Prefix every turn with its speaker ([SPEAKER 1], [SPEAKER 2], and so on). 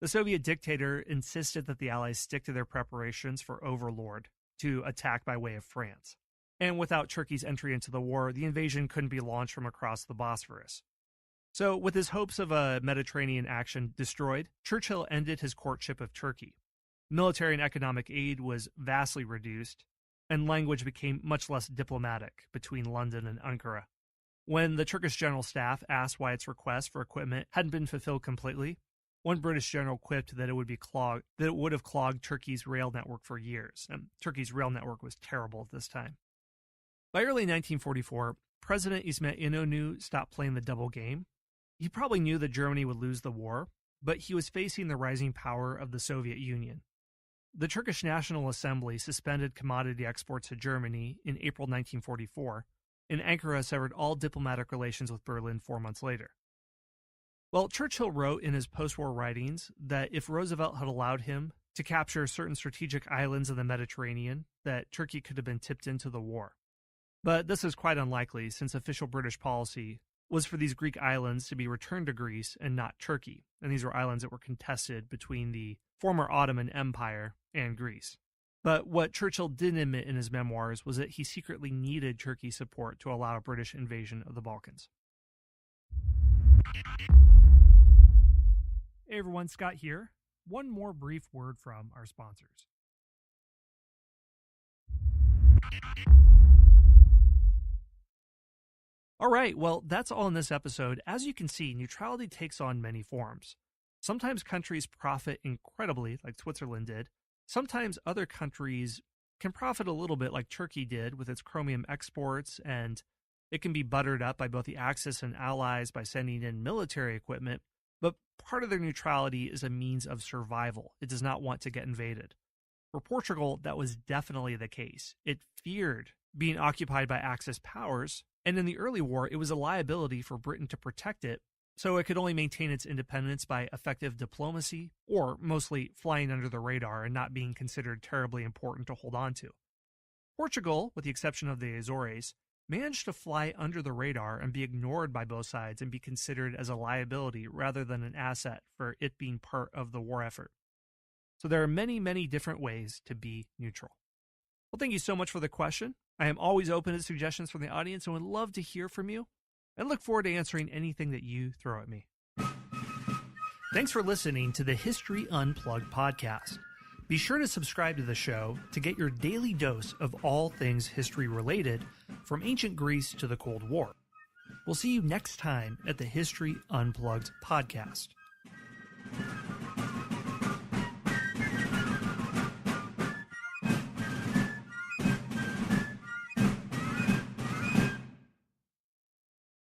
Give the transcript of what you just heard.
[SPEAKER 1] The Soviet dictator insisted that the Allies stick to their preparations for Overlord, to attack by way of France. And without Turkey's entry into the war, the invasion couldn't be launched from across the Bosphorus. So, with his hopes of a Mediterranean action destroyed, Churchill ended his courtship of Turkey. Military and economic aid was vastly reduced, and language became much less diplomatic between London and Ankara. When the Turkish General Staff asked why its request for equipment hadn't been fulfilled completely, one British general quipped that it would have clogged Turkey's rail network for years, and Turkey's rail network was terrible at this time. By early 1944, President İsmet İnönü stopped playing the double game. He probably knew that Germany would lose the war, but he was facing the rising power of the Soviet Union. The Turkish National Assembly suspended commodity exports to Germany in April 1944, and Ankara severed all diplomatic relations with Berlin 4 months later. Well, Churchill wrote in his post-war writings that if Roosevelt had allowed him to capture certain strategic islands in the Mediterranean, that Turkey could have been tipped into the war. But this is quite unlikely, since official British policy was for these Greek islands to be returned to Greece and not Turkey, and these were islands that were contested between the former Ottoman Empire and Greece. But what Churchill didn't admit in his memoirs was that he secretly needed Turkey's support to allow a British invasion of the Balkans. Hey everyone, Scott here. One more brief word from our sponsors. All right, well, that's all in this episode. As you can see, neutrality takes on many forms. Sometimes countries profit incredibly, like Switzerland did. Sometimes other countries can profit a little bit, like Turkey did with its chromium exports, and it can be buttered up by both the Axis and Allies by sending in military equipment. But part of their neutrality is a means of survival. It does not want to get invaded. For Portugal, that was definitely the case. It feared being occupied by Axis powers, and in the early war, it was a liability for Britain to protect it, so it could only maintain its independence by effective diplomacy, or mostly flying under the radar and not being considered terribly important to hold on to. Portugal, with the exception of the Azores, managed to fly under the radar and be ignored by both sides and be considered as a liability rather than an asset for it being part of the war effort. So there are many, many different ways to be neutral. Well, thank you so much for the question. I am always open to suggestions from the audience and would love to hear from you, and look forward to answering anything that you throw at me. Thanks for listening to the History Unplugged podcast. Be sure to subscribe to the show to get your daily dose of all things history related, from ancient Greece to the Cold War. We'll see you next time at the History Unplugged podcast.